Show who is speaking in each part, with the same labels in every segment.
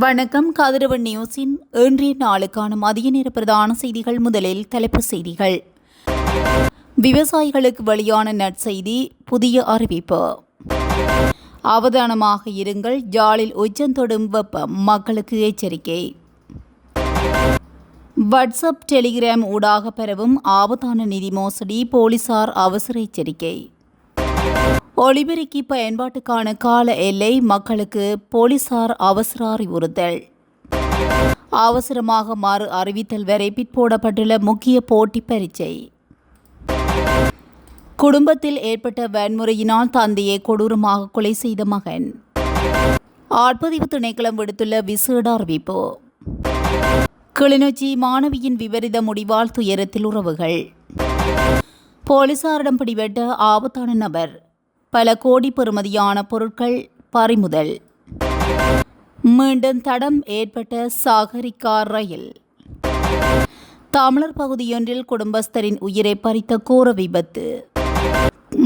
Speaker 1: வணக்கம். கதிரவன் நியூஸின் இன்றைய நாளுக்கான மதிய நேர பிரதான செய்திகள். முதலில் தலைப்புச் செய்திகள். விவசாயிகளுக்கு வெளியான நற்செய்தி, புதிய அறிவிப்பு. அவதானமாக இருங்கள், யாழில் உச்சந்தொடும் வெப்பம், மக்களுக்கு எச்சரிக்கை. வாட்ஸ்அப், டெலிகிராம் ஊடாக பரவும் ஆபத்தான நிதி மோசடி, போலீசார் அவசர எச்சரிக்கை. ஒலிபெருக்கி பயன்பாட்டுக்கான கால எல்லை, மக்களுக்கு போலீசார் அவசர அறிவுறுத்தல். அவசரமாக மாறு அறிவித்தல் வரை பிற்போடப்பட்டுள்ள முக்கிய போட்டி பரீட்சை. குடும்பத்தில் ஏற்பட்ட வன்முறையினால் தந்தையை கொடூரமாக கொலை செய்த மகன். ஆட்பதிவு திணைக்களம் விடுத்துள்ள விசேட அறிவிப்பு. கிளிநொச்சி மாணவியின் விபரீத முடிவால் துயரத்தில் உறவுகள். போலீசாரிடம் பிடிபட்ட ஆபத்தான நபர், பல கோடி பெறுமதியான பொருட்கள் பறிமுதல். மீண்டும் தடம் ஏற்பட்ட சாகரிகா ரயில். தமிழர் பகுதியொன்றில் குடும்பஸ்தரின் உயிரை பறித்த கோர விபத்து.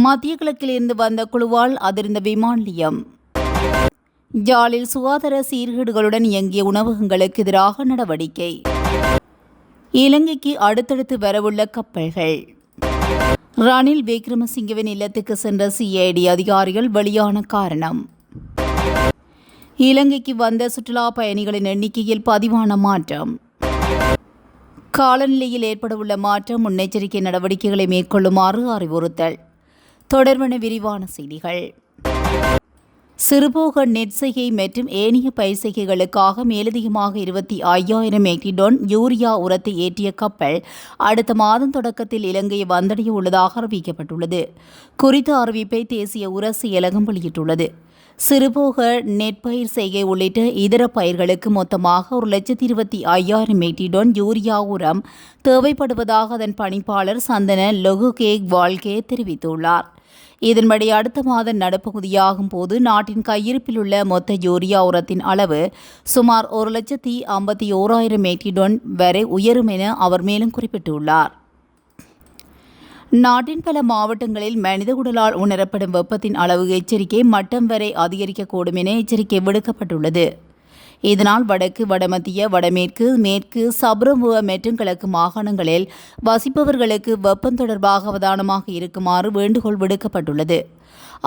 Speaker 1: மத்திய கிழக்கிலிருந்து வந்த குழுவால் அதிர்ந்த விமான நிலையம். யாழில் சுகாதார சீர்கேடுகளுடன் இயங்கிய உணவகங்களுக்கு எதிராக நடவடிக்கை. இலங்கைக்கு அடுத்தடுத்து வரவுள்ள கப்பல்கள். ரணில் விக்ரமசிங்கவின் இல்லத்துக்கு சென்ற சிஐடி அதிகாரிகள் வெளியான காரணம். இலங்கைக்கு வந்த சுற்றுலா பயணிகளின் எண்ணிக்கையில் பதிவான மாற்றம். காலநிலையில் ஏற்படவுள்ள மாற்றம், முன்னெச்சரிக்கை நடவடிக்கைகளை மேற்கொள்ளுமாறு அறிவுறுத்தல். தொடர்பான விரிவான செய்திகள். சிறுபோக நெற்செய்கை மற்றும் ஏனைய பயிர்செய்கைகளுக்காக மேலதிகமாக 25,000 மெட்ரிக் டன் யூரியா உரத்தை ஏற்றிய கப்பல் அடுத்த மாதம் தொடக்கத்தில் இலங்கையை வந்தடைய உள்ளதாக அறிவிக்கப்பட்டுள்ளது. குறித்த அறிவிப்பை தேசிய உர செயலகம் வெளியிட்டுள்ளது. சிறுபோக நெற்பயிர் செய்கை உள்ளிட்ட இதர பயிர்களுக்கு மொத்தமாக 1,25,000 மெட்ரிக் டன் யூரியா உரம் தேவைப்படுவதாக அதன் பணிப்பாளர் சந்தன லொகுகேக் வால்கே தெரிவித்துள்ளார். இதன்படி அடுத்த மாத நடுப்பகுதியாகும் போது நாட்டின் கையிருப்பில் உள்ள மொத்த யூரியா உரத்தின் அளவு சுமார் 1,51,000 மெட்ரிக் டன் வரை உயரும் என அவர் மேலும் குறிப்பிட்டுள்ளார். நாட்டின் பல மாவட்டங்களில் மனித உடலால் உணரப்படும் வெப்பத்தின் அளவு எச்சரிக்கை மட்டம் வரை அதிகரிக்கக்கூடும் என எச்சரிக்கை விடுக்கப்பட்டுள்ளது. இதனால் வடக்கு, வடமத்திய, வடமேற்கு, மேற்கு, சப்ரமுவ மற்றும் கிழக்கு மாகாணங்களில் வசிப்பவர்களுக்கு வெப்பம் தொடர்பாக அவதானமாக இருக்குமாறு வேண்டுகோள் விடுக்கப்பட்டுள்ளது.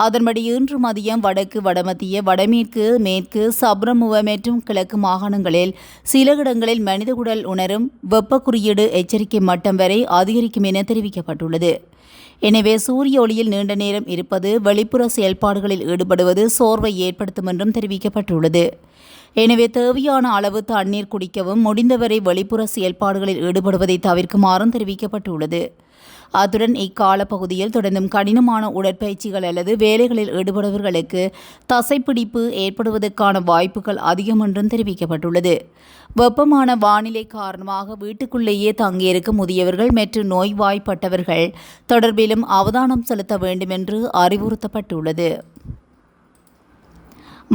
Speaker 1: அதன்படி இன்று மதியம் வடக்கு, வடமத்திய, வடமேற்கு, மேற்கு, சப்ரமுவ மற்றும் கிழக்கு மாகாணங்களில் சில இடங்களில் மனித உடல் உணரும் வெப்ப குறியீடு எச்சரிக்கை மட்டம் வரை அதிகரிக்கும் என தெரிவிக்கப்பட்டுள்ளது. எனவே சூரிய ஒளியில் நீண்ட நேரம் இருப்பது, வெளிப்புற செயல்பாடுகளில் ஈடுபடுவது சோர்வை ஏற்படுத்தும் என்றும் தெரிவிக்கப்பட்டுள்ளது. எனவே தேவையான அளவு தண்ணீர் குடிக்கவும், முடிந்தவரை வெளிப்புற செயல்பாடுகளில் ஈடுபடுவதை தவிர்க்குமாறும் தெரிவிக்கப்பட்டுள்ளது. அத்துடன் இக்கால பகுதியில் தொடர்ந்தும் கடினமான உடற்பயிற்சிகள் அல்லது வேலைகளில் ஈடுபடுபவர்களுக்கு தசைப்பிடிப்பு ஏற்படுவதற்கான வாய்ப்புகள் அதிகம் என்றும் தெரிவிக்கப்பட்டுள்ளது. வெப்பமான வானிலை காரணமாக வீட்டுக்குள்ளேயே தங்கியிருக்கும் முதியவர்கள் மற்றும் நோய்வாய்ப்பட்டவர்கள் தொடர்பிலும் அவதானம் செலுத்த வேண்டும் என்று அறிவுறுத்தப்பட்டுள்ளது.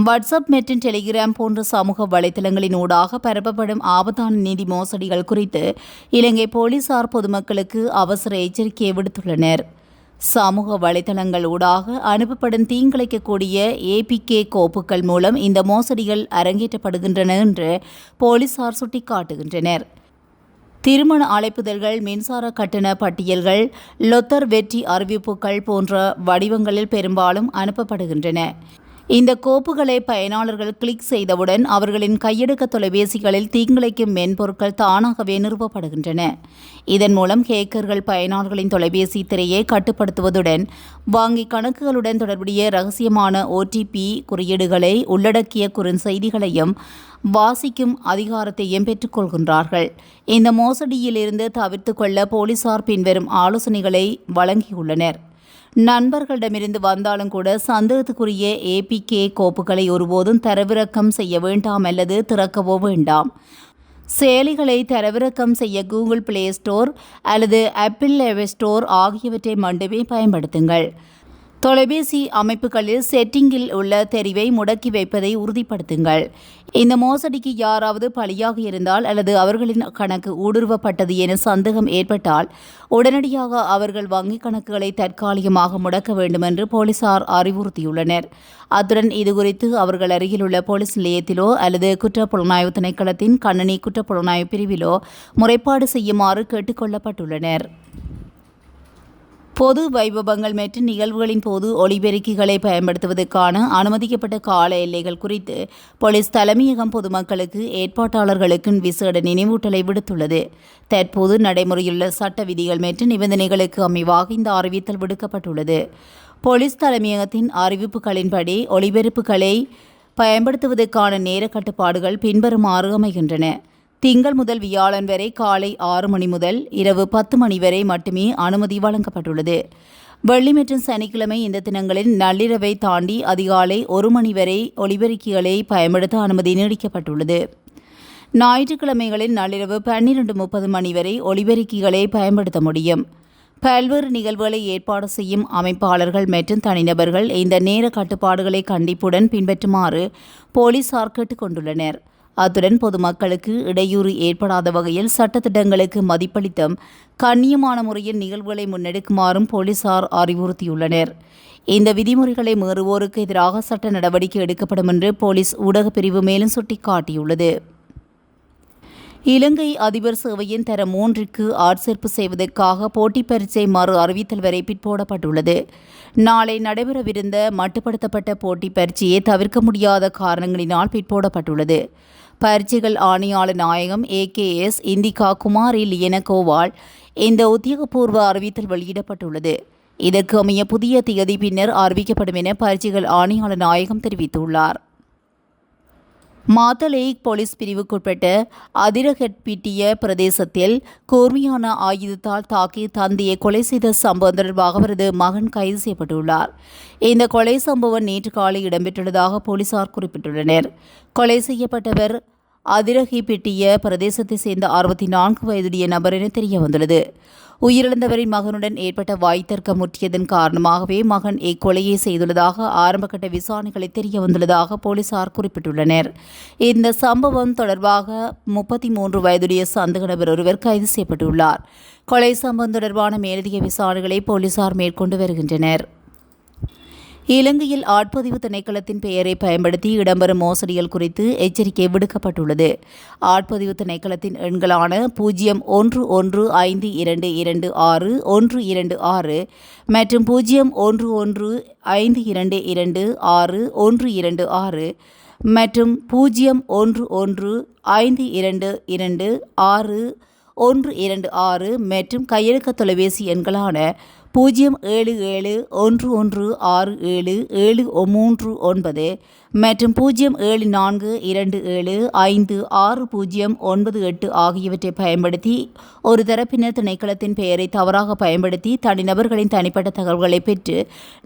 Speaker 1: வாட்ஸ்அப் மற்றும் டெலிகிராம் போன்ற சமூக வலைதளங்களின் ஊடாக பரப்பப்படும் ஆபத்தான நிதி மோசடிகள் குறித்து இலங்கை போலீசார் பொதுமக்களுக்கு அவசர எச்சரிக்கையை விடுத்துள்ளனர். சமூக வலைதளங்கள் ஊடாக அனுப்பப்படும் தீங்கிழைக்கக்கூடிய APK கோப்புகள் மூலம் இந்த மோசடிகள் அரங்கேற்றப்படுகின்றன என்று போலீசார் சுட்டிக்காட்டுகின்றனர். திருமண அழைப்புதல்கள், மின்சார கட்டண பட்டியல்கள், லொத்தர் வெற்றி அறிவிப்புகள் போன்ற வடிவங்களில் பெரும்பாலும் அனுப்பப்படுகின்றன. இந்த கோப்புகளை பயனாளர்கள் கிளிக் செய்தவுடன் அவர்களின் கையடக்க தொலைபேசிகளில் தீங்கிழைக்கும் மென்பொருட்கள் தானாகவே நிறுவப்படுகின்றன. இதன் மூலம் ஹேக்கர்கள் பயனாளர்களின் தொலைபேசி திரையை கட்டுப்படுத்துவதுடன் வங்கி கணக்குகளுடன் தொடர்புடைய ரகசியமான OTP குறியீடுகளை உள்ளடக்கிய குறுஞ்செய்திகளையும் வாசிக்கும் அதிகாரத்தையும் பெற்றுக்கொள்கின்றார்கள். இந்த மோசடியிலிருந்து தவிர்த்து கொள்ள போலீசார் பின்வரும் ஆலோசனைகளை வழங்கியுள்ளனர். நண்பர்களிடமிருந்து வந்தாலும் கூட சந்தேகத்துக்குரிய APK கோப்புகளை ஒருபோதும் தரவிறக்கம் செய்ய வேண்டாம் அல்லது திறக்கவோ வேண்டாம். செயலிகளை தரவிறக்கம் செய்ய கூகுள் பிளே ஸ்டோர் அல்லது ஆப்பிள் ஸ்டோர் ஆகியவற்றை மட்டுமே பயன்படுத்துங்கள். தொலைபேசி அமைப்புகளில் செட்டிங்கில் உள்ள தெரிவை முடக்கி வைப்பதை உறுதிப்படுத்துங்கள். இந்த மோசடிக்கு யாராவது பலியாக இருந்தால் அல்லது அவர்களின் கணக்கு ஊடுருவப்பட்டது என சந்தேகம் ஏற்பட்டால் உடனடியாக அவர்கள் வங்கிக் கணக்குகளை தற்காலிகமாக முடக்க வேண்டும் என்று போலீசார் அறிவுறுத்தியுள்ளனர். அத்துடன் இதுகுறித்து அவர்கள் அருகிலுள்ள போலீஸ் நிலையத்திலோ அல்லது குற்றப்புலனாய்வு திணைக்களத்தின் கணனி குற்றப்புலனாய்வு பிரிவிலோ முறைப்பாடு செய்யுமாறு கேட்டுக் கொள்ளப்பட்டுள்ளனர். பொது வைபவங்கள் மற்றும் நிகழ்வுகளின் போது ஒலிபெருக்கிகளை பயன்படுத்துவதற்கான அனுமதிக்கப்பட்ட கால எல்லைகள் குறித்து போலீஸ் தலைமையகம் பொதுமக்களுக்கு ஏற்பாட்டாளர்களுக்கு விசேட நினைவூட்டலை விடுத்துள்ளது. தற்போது நடைமுறையுள்ள சட்ட விதிகள் மற்றும் நிபந்தனைகளுக்கு அமைவாக இந்த அறிவித்தல் விடுக்கப்பட்டுள்ளது. போலீஸ் தலைமையகத்தின் அறிவிப்புகளின்படி ஒலிபெருப்புகளை பயன்படுத்துவதற்கான நேர கட்டுப்பாடுகள் பின்வருமாறு அமைகின்றன. திங்கள் முதல் வியாழன் வரை காலை 6 மணி முதல் இரவு 10 மணி வரை மட்டுமே அனுமதி வழங்கப்பட்டுள்ளது. வெள்ளி மற்றும் சனிக்கிழமை இந்த தினங்களில் நள்ளிரவை தாண்டி அதிகாலை 1 மணி வரை ஒலிபெருக்கிகளை பயன்படுத்த அனுமதி நீடிக்கப்பட்டுள்ளது. ஞாயிற்றுக்கிழமைகளில் நள்ளிரவு 12:30 மணி வரை ஒலிபெருக்கிகளை பயன்படுத்த முடியும். பல்வேறு நிகழ்வுகளை ஏற்பாடு செய்யும் அமைப்பாளர்கள் மற்றும் தனிநபர்கள் இந்த நேர கட்டுப்பாடுகளை கண்டிப்புடன் பின்பற்றுமாறு போலீசார் கேட்டுக் கொண்டுள்ளனர். அத்துடன் பொதுமக்களுக்கு இடையூறு ஏற்படாத வகையில் சட்டத்திட்டங்களுக்கு மதிப்பளித்தும் கண்ணியமான முறையில் நிகழ்வுகளை முன்னெடுக்குமாறும் போலீசார் அறிவுறுத்தியுள்ளனர். இந்த விதிமுறைகளை மீறுவோருக்கு எதிராக சட்ட நடவடிக்கை எடுக்கப்படும் என்று போலீஸ் ஊடகப் பிரிவு மேலும் சுட்டிக்காட்டியுள்ளது. இலங்கை அதிபர் சேவையின் தரம் 3க்கு ஆட்சேர்ப்பு செய்வதற்காக போட்டிப் பரீட்சை மறு அறிவித்தல் வரை பிற்போடப்பட்டுள்ளது. நாளை நடைபெறவிருந்த மட்டுப்படுத்தப்பட்ட போட்டிப் பரீட்சையை தவிர்க்க முடியாத காரணங்களினால் பிற்போடப்பட்டுள்ளது. பரீட்சைகள் ஆணையாளர் நாயகம் AKS இந்திகா குமாரி லியனகோவால் இந்த உத்தியோகபூர்வ அறிவித்தல் வெளியிடப்பட்டுள்ளது. இதற்கு அமைய புதிய திகதி பின்னர் அறிவிக்கப்படும் என பரீட்சைகள் ஆணையாளர் நாயகம் தெரிவித்துள்ளார். மாத்தளை போலீஸ் பிரிவுக்குட்பட்ட அதிரகட்பிட்டிய பிரதேசத்தில் கூர்மையான ஆயுதத்தால் தாக்கி தந்தையை கொலை செய்த சம்பவம் தொடர்பாக அவரது மகன் கைது செய்யப்பட்டுள்ளார். இந்த கொலை சம்பவம் நேற்று காலை இடம்பெற்றுள்ளதாக போலீசார் குறிப்பிட்டுள்ளனர். கொலை செய்யப்பட்டவர் அதிரகிப்பிட்டிய பிரதேசத்தை சேர்ந்த 64 வயதுடைய நபர் என தெரிய வந்துள்ளது. உயிரிழந்தவரின் மகனுடன் ஏற்பட்ட வாய்த்தர்க்கம் முற்றியதன் காரணமாகவே மகன் இக்கொலையை செய்துள்ளதாக ஆரம்பகட்ட விசாரணைகளை தெரிய வந்துள்ளதாக போலீசார் குறிப்பிட்டுள்ளனர். இந்த சம்பவம் தொடர்பாக 33 வயதுடைய சந்தேக நபர் ஒருவர் கைது செய்யப்பட்டுள்ளார். கொலை சம்பவம் தொடர்பான மேலதிக விசாரணைகளை போலீசார் மேற்கொண்டு வருகின்றனர். இலங்கையில் ஆட்பதிவு திணைக்களத்தின் பெயரை பயன்படுத்தி இடம்பெறும் மோசடிகள் குறித்து எச்சரிக்கை விடுக்கப்பட்டுள்ளது. ஆட்பதிவு திணைக்களத்தின் எண்களான 01152226 மற்றும் 0115226126 மற்றும் 0115226126 மற்றும் கையடக்க தொலைபேசி எண்களான 0711677309 மற்றும் 0742756098 ஆகியவற்றை பயன்படுத்தி ஒரு தரப்பினர் திணைக்களத்தின் பெயரை தவறாக பயன்படுத்தி தனிநபர்களின் தனிப்பட்ட தகவல்களை பெற்று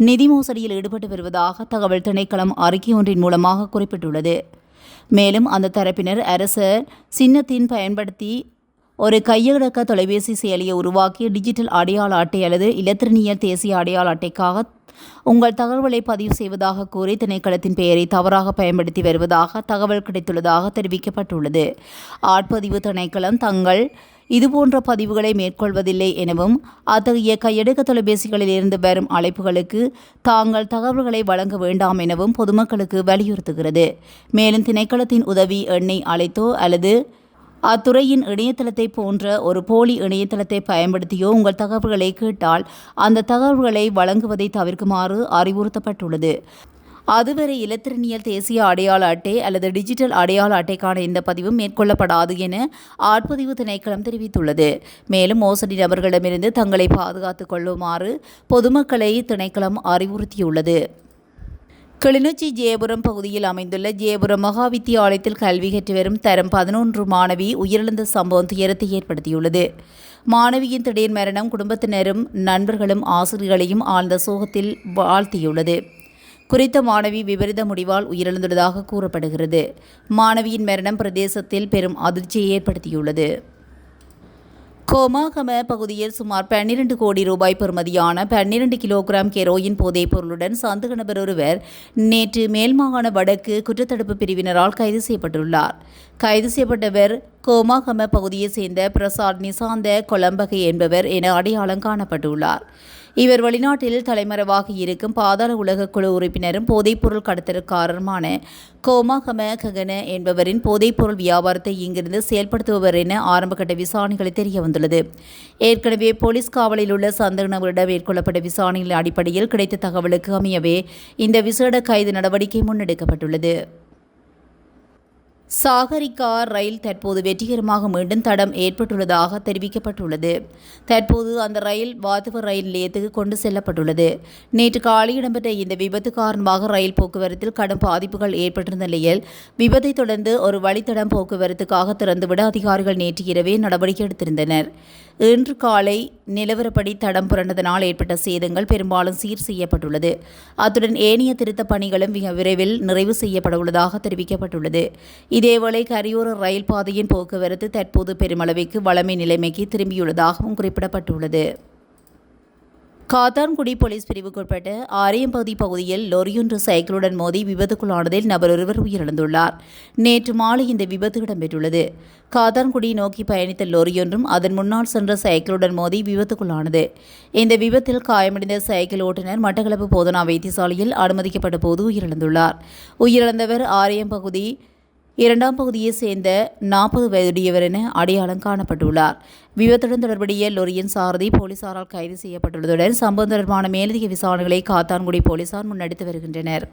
Speaker 1: நிதி மோசடியில் ஈடுபட்டு வருவதாக தகவல் திணைக்களம் அறிக்கை ஒன்றின் மூலமாக குறிப்பிட்டுள்ளது. மேலும் அந்த தரப்பினர் அரச சின்னத்தின் பயன்படுத்தி ஒரு கையடக்க தொலைபேசி செயலியை உருவாக்கி டிஜிட்டல் அடையாள அட்டை அல்லது இலத்திரனியல் தேசிய அடையாள அட்டைக்காக உங்கள் தகவல்களை பதிவு செய்வதாக கூறி திணைக்களத்தின் பெயரை தவறாக பயன்படுத்தி வருவதாக தகவல் கிடைத்துள்ளதாக தெரிவிக்கப்பட்டுள்ளது. ஆட்பதிவு திணைக்களம் தங்கள் இதுபோன்ற பதிவுகளை மேற்கொள்வதில்லை எனவும் அத்தகைய கையடக்க தொலைபேசிகளில் இருந்து வரும் அழைப்புகளுக்கு தாங்கள் தகவல்களை வழங்க வேண்டாம் எனவும் பொதுமக்களுக்கு வலியுறுத்துகிறது. மேலும் திணைக்களத்தின் உதவி எண்ணை அழைத்தோ அல்லது அத்துறையின் இணையதளத்தை போன்ற ஒரு போலி இணையதளத்தை பயன்படுத்தியோ உங்கள் தகவல்களை கேட்டால் அந்த தகவல்களை வழங்குவதை தவிர்க்குமாறு அறிவுறுத்தப்பட்டுள்ளது. அதுவரை இலத்திரனியல் தேசிய அடையாள அட்டை அல்லது டிஜிட்டல் அடையாள அட்டைக்கான எந்த பதிவும் மேற்கொள்ளப்படாது என ஆட்பதிவு திணைக்களம் தெரிவித்துள்ளது. மேலும் மோசடி நபர்களிடமிருந்து தங்களை பாதுகாத்துக் கொள்ளுமாறு பொதுமக்களை திணைக்களம் அறிவுறுத்தியுள்ளது. கிளிநொச்சி ஜெயபுரம் பகுதியில் அமைந்துள்ள ஜெயபுரம் மகா வித்தியாலயத்தில் கல்வி கற்று வரும் தரம் 11 மாணவி உயிரிழந்த சம்பவம் துயரத்தை ஏற்படுத்தியுள்ளது. மாணவியின் திடீர் மரணம் குடும்பத்தினரும் நண்பர்களும் ஆசிரியர்களையும் ஆழ்ந்த சோகத்தில் ஆழ்த்தியுள்ளது. குறித்த மாணவி விபரீத முடிவால் உயிரிழந்துள்ளதாக கூறப்படுகிறது. மாணவியின் மரணம் பிரதேசத்தில் பெரும் அதிர்ச்சியை ஏற்படுத்தியுள்ளது. கோமாகம பகுதியில் சுமார் 12 கோடி ரூபாய் பெறுமதியான 12 கிலோகிராம் கெரோயின் போதைப் பொருளுடன் சந்தேக நபர் ஒருவர் நேற்று மேல்மாகாண வடக்கு குற்றத்தடுப்பு பிரிவினரால் கைது செய்யப்பட்டுள்ளார். கைது செய்யப்பட்டவர் கோமாகம பகுதியைச் சேர்ந்த பிரசாத் நிசாந்த கொலம்பகை என்பவர் என அடையாளம் காணப்பட்டுள்ளார். இவர் வெளிநாட்டில் தலைமறைவாக இருக்கும் பாதாள உலக குழு உறுப்பினரும் போதைப்பொருள் கடத்தல்காரருமான கோமாகம ககன என்பவரின் போதைப்பொருள் வியாபாரத்தை இங்கிருந்து செயல்படுத்துபவர் என ஆரம்பகட்ட விசாரணைகளில் தெரிய வந்துள்ளது. ஏற்கனவே போலீஸ் காவலில் உள்ள சந்தேக நபரிடம் மேற்கொள்ளப்பட்ட விசாரணைகளின் அடிப்படையில் கிடைத்த தகவலுக்கு அமையவே இந்த விசேட கைது நடவடிக்கை முன்னெடுக்கப்பட்டுள்ளது. சாகரிகா ரயில் தற்போது வெற்றிகரமாக மீண்டும் தடம் ஏற்பட்டுள்ளதாக தெரிவிக்கப்பட்டுள்ளது. தற்போது அந்த ரயில் வாத்துவ ரயில் நிலையத்துக்கு கொண்டு செல்லப்பட்டுள்ளது. நேற்று காலை இடம்பெற்ற இந்த விபத்து காரணமாக ரயில் போக்குவரத்தில் கடும் பாதிப்புகள் ஏற்பட்டிருந்த நிலையில் விபத்தை தொடர்ந்து ஒரு வழித்தடம் போக்குவரத்துக்காக திறந்துவிட அதிகாரிகள் நேற்று இரவே நடவடிக்கை எடுத்திருந்தனர். இன்று காலை நிலவரப்படி தடம் புரண்டதனால் ஏற்பட்ட சேதங்கள் பெரும்பாலும் சீர் செய்யப்பட்டுள்ளது. அத்துடன் ஏனைய திருத்தப் பணிகளும் மிக விரைவில் நிறைவு செய்யப்பட உள்ளதாக தெரிவிக்கப்பட்டுள்ளது. இதேவேளை கரையோர ரயில் பாதையின் போக்குவரத்து தற்போது பெருமளவிற்கு வழமை நிலைமைக்கு திரும்பியுள்ளதாகவும் குறிப்பிடப்பட்டுள்ளது. காத்தான்குடி போலீஸ் பிரிவுக்குட்பட்ட ஆரியம்பகுதி பகுதியில் லொரியொன்று சைக்கிளுடன் மோதி விபத்துக்குள்ளானதில் நபர் ஒருவர் உயிரிழந்துள்ளார். நேற்று மாலை இந்த விபத்து இடம்பெற்றுள்ளது. காத்தான்குடி நோக்கி பயணித்த லொரியொன்றும் அதன் முன்னால் சென்ற சைக்கிளுடன் மோதி விபத்துக்குள்ளானது. இந்த விபத்தில் காயமடைந்த சைக்கிள் ஓட்டுநர் மட்டக்களப்பு போதனா வைத்தியசாலையில் அனுமதிக்கப்பட்ட போது உயிரிழந்துள்ளார். உயிரிழந்தவர் ஆரியம்பகுதி இரண்டாம் பகுதியைச் சேர்ந்த 40 வயதுடையவர் என அடையாளம் காணப்பட்டுள்ளார். விபத்துடன் தொடர்புடைய லொரியின் சாரதி போலீசாரால் கைது செய்யப்பட்டுள்ளதுடன் சம்பவம் தொடர்பான மேலதிக விசாரணைகளை காத்தான்குடி போலீசார் முன்னெடுத்து வருகின்றனர்.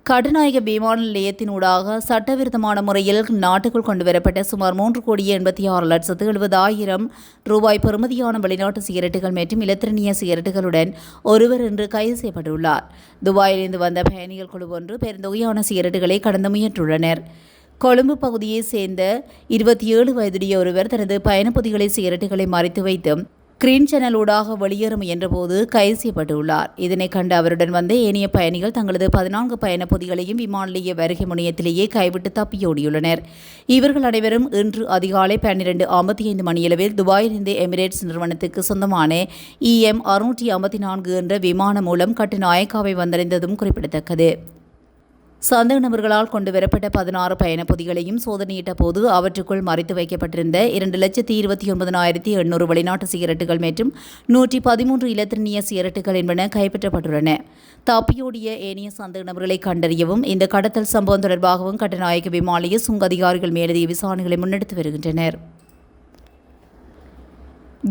Speaker 1: கட்டுநாயக்க விமான நிலையத்தினூடாக சட்டவிரோதமான முறையில் நாட்டுக்குள் கொண்டுவரப்பட்ட சுமார் 3,86,70,000 ரூபாய் பெறுமதியான வெளிநாட்டு சிகரெட்டுகள் மற்றும் இலத்திரனிய சிகரெட்டுகளுடன் ஒருவர் இன்று கைது செய்யப்பட்டுள்ளார். துபாயிலிருந்து வந்த பயணிகள் குழு ஒன்று பெருந்தொகையான சிகரெட்டுகளை கடந்து முயன்றுள்ளனர். கொழும்பு பகுதியைச் சேர்ந்த 27 வயதுடைய ஒருவர் தனது பயணப்பொதிகளை சிகரெட்டுகளை மறைத்து வைத்து கிரீன் சேனலூடாக வெளியேற முயன்றபோது கைது செய்யப்பட்டுள்ளார். இதனை கண்டு அவருடன் வந்த ஏனைய பயணிகள் தங்களது 14 பயணப்பொதிகளையும் விமான நிலைய வருகை முனையத்திலேயே கைவிட்டு தப்பியோடியுள்ளனர். இவர்கள் அனைவரும் இன்று அதிகாலை 12:55 மணியளவில் துபாயிலிருந்து எமிரேட்ஸ் நிறுவனத்துக்கு சொந்தமான EM 654 என்ற விமானம் மூலம் கட்டுநாயக்காவை வந்தடைந்ததும் குறிப்பிடத்தக்கது. சந்தேக நபர்களால் கொண்டுவரப்பட்ட 16 பயணப்பொதிகளையும் சோதனையிட்ட போது அவற்றுக்குள் மறைத்து வைக்கப்பட்டிருந்த 2,29,800 வெளிநாட்டு சிகரெட்டுகள் மற்றும் 113 இலத்திரனிய சிகரெட்டுகள் என்பன கைப்பற்றப்பட்டுள்ளன. தப்பியோடிய ஏனைய சந்தேக நபர்களை கண்டறியவும் இந்த கடத்தல் சம்பவம் தொடர்பாகவும் கட்டுநாயக்க விமான நிலைய சுங்க அதிகாரிகள் மேலதிக விசாரணைகளை முன்னெடுத்து வருகின்றனர்.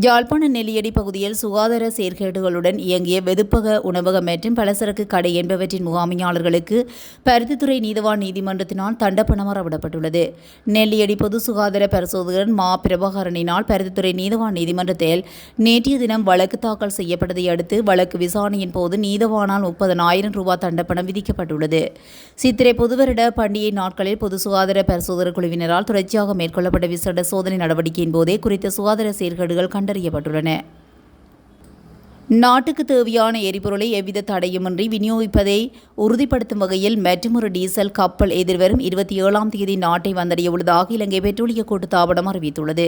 Speaker 1: யாழ்ப்பாண நெல்லியடி பகுதியில் சுகாதார செயற்கேடுகளுடன் இயங்கிய வெதுப்பக உணவகம் மற்றும் பலசரக்கு கடை என்பவற்றின் முகாமையாளர்களுக்கு பருத்தித்துறை நீதவான் நீதிமன்றத்தினால் தண்டப்பணம் அறவிடப்பட்டுள்ளது. நெல்லியடி பொது சுகாதார பரிசோதகர் மா பிரபாகரனினால் பருத்தித்துறை நீதவான் நீதிமன்றத்தில் நேற்றைய தினம் வழக்கு தாக்கல் செய்யப்பட்டதை அடுத்து வழக்கு விசாரணையின் போது நீதவானால் 30,000 ரூபாய் தண்டப்பணம் விதிக்கப்பட்டுள்ளது. சித்திரை புதுவருட பண்டிகை நாட்களில் பொது சுகாதார பரிசோதகர் குழுவினரால் தொடர்ச்சியாக மேற்கொள்ளப்பட்ட விசேட சோதனை நடவடிக்கையின் போதே குறித்த சுகாதார செயற்கேடுகள் கண்டறியப்பட்டுள்ளன. நாட்டுக்கு தேவையான எரிபொருளை எவ்வித தடையுமின்றி விநியோகிப்பதை உறுதிப்படுத்தும் வகையில் மற்றொரு டீசல் கப்பல் எதிர்வரும் 27ஆம் தேதி நாட்டை வந்தடைய உள்ளதாக இலங்கை பெட்ரோலிய கூட்டுத்தாபனம் அறிவித்துள்ளது.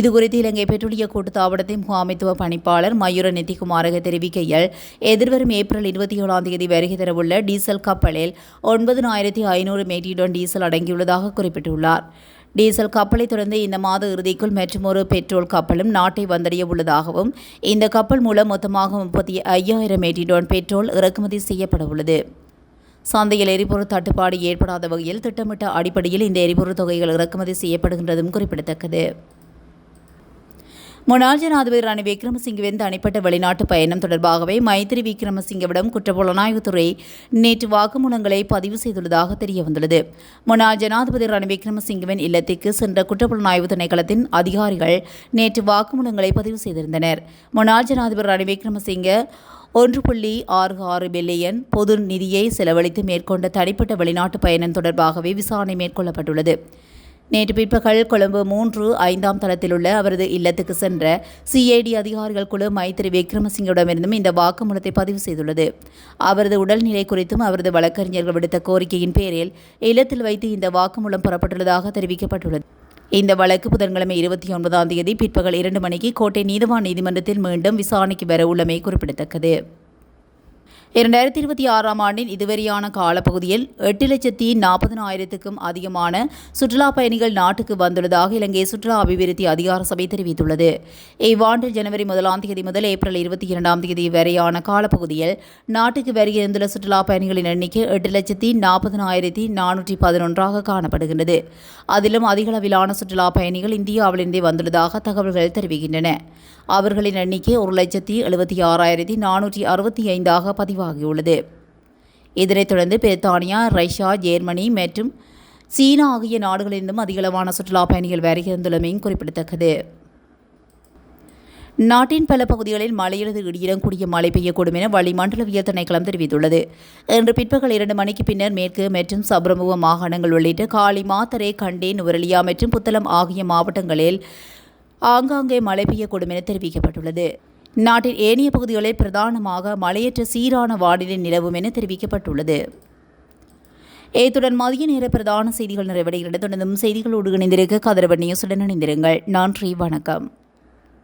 Speaker 1: இதுகுறித்து இலங்கை பெட்ரோலிய கூட்டுத்தாபனத்தின் முகாமைத்துவ பணிப்பாளர் மயூர நிதிகுமாரக தெரிவிக்கையில் எதிர்வரும் ஏப்ரல் 27ஆம் தேதி வருகை தரவுள்ள டீசல் கப்பலில் 9,500 மெட்ரிக் டன் டீசல் அடங்கியுள்ளதாக குறிப்பிட்டுள்ளார். டீசல் கப்பலை தொடர்ந்து இந்த மாத இறுதிக்குள் மற்றொரு பெட்ரோல் கப்பலும் நாட்டை வந்தடைய உள்ளதாகவும் இந்த கப்பல் மூலம் மொத்தமாக 35,000 மெட்ரிக் டன் பெட்ரோல் இறக்குமதி செய்யப்பட உள்ளது. சந்தையில் எரிபொருள் தட்டுப்பாடு ஏற்படாத வகையில் திட்டமிட்ட அடிப்படையில் இந்த எரிபொருள் தொகைகள் இறக்குமதி செய்யப்படுகின்றதும் குறிப்பிடத்தக்கது. முன்னாள் ஜனாதிபதி ரணில் விக்ரமசிங்கவின் தனிப்பட்ட வெளிநாட்டு பயணம் தொடர்பாகவே மைத்திரி விக்ரமசிங்கவிடம் குற்றப்புலனாய்வுத்துறை நேற்று வாக்குமூலங்களை பதிவு செய்துள்ளதாக தெரியவந்துள்ளது. முன்னாள் ஜனாதிபதி ரணில் விக்ரமசிங்கவின் இல்லத்திற்கு சென்ற குற்றப்புலனாய்வு திணைக்களத்தின் அதிகாரிகள் நேற்று வாக்குமூலங்களை பதிவு செய்திருந்தனர். முன்னாள் ஜனாதிபதி ரணில் விக்ரமசிங்க 1.66 பில்லியன் பொது நிதியை செலவழித்து மேற்கொண்ட தனிப்பட்ட வெளிநாட்டு பயணம் தொடர்பாகவே விசாரணை மேற்கொள்ளப்பட்டுள்ளது. நேற்று பிற்பகல் கொழும்பு 3/5 தளத்திலுள்ள அவரது இல்லத்துக்கு சென்ற CID அதிகாரிகள் குழு மைத்திரி விக்ரமசிங்கவிடமிருந்தும் இந்த வாக்குமூலத்தை பதிவு செய்துள்ளது. அவரது உடல்நிலை குறித்தும் அவரது வழக்கறிஞர்கள் விடுத்த கோரிக்கையின் பேரில் இல்லத்தில் வைத்து இந்த வாக்குமூலம் பெறப்பட்டுள்ளதாக தெரிவிக்கப்பட்டுள்ளது. இந்த வழக்கு புதன்கிழமை 29ஆம் தேதி பிற்பகல் 2 மணிக்கு கோட்டை நீதவான் நீதிமன்றத்தில் மீண்டும் விசாரணைக்கு வர உள்ளமை குறிப்பிடத்தக்கது. 2026ஆம் ஆண்டின் இதுவரையான காலப்பகுதியில் 8,40,000க்கும் அதிகமான சுற்றுலா பயணிகள் நாட்டுக்கு வந்துள்ளதாக இலங்கை சுற்றுலா அபிவிருத்தி அதிகார சபை தெரிவித்துள்ளது. இவ்வாண்டு ஜனவரி 1ஆம் தேதி முதல் ஏப்ரல் 22ஆம் தேதி வரையான காலப்பகுதியில் நாட்டுக்கு வருகின்ற சுற்றுலா பயணிகளின் எண்ணிக்கை 8,40,411 காணப்படுகின்றது. அதிலும் அதிகளவிலான சுற்றுலா பயணிகள் இந்தியாவிலிருந்தே வந்துள்ளதாக தகவல்கள் தெரிவிக்கின்றன. அவர்களின் எண்ணிக்கை 1,76,465 பதிவாகியுள்ளது. இதனைத் தொடர்ந்து பிரித்தானியா, ரஷ்யா, ஜெர்மனி மற்றும் சீனா ஆகிய நாடுகளிலிருந்தும் அதிகளவான சுற்றுலா பயணிகள் வருகின்றமையும் குறிப்பிடத்தக்கது. நாட்டின் பல பகுதிகளில் மழையிலிருந்து இடியுடன் கூடிய மழை பெய்யக்கூடும் என வளிமண்டலவியல் திணைக்களம் தெரிவித்துள்ளது. இன்று பிற்பகல் 2 மணிக்கு பின்னர் மேற்கு மற்றும் சப்ரமுவ மாகாணங்கள் உள்ளிட்ட காலி, மாத்தறை, கண்டே, நுவரெலியா மற்றும் புத்தளம் ஆகிய மாவட்டங்களில் ஆங்காங்கே மழை பெய்யக்கூடும் என தெரிவிக்கப்பட்டுள்ளது. நாட்டின் ஏனைய பகுதிகளில் பிரதானமாக மழையற்ற சீரான வானிலை நிலவும் என தெரிவிக்கப்பட்டுள்ளது. இத்துடன் மதிய நேர பிரதான செய்திகள் நிறைவடைகிறது. தொடர்ந்தும் செய்திகளோடு இணைந்திருக்க கதிரவன் நியூஸுடன் இணைந்திருங்கள். நன்றி, வணக்கம்.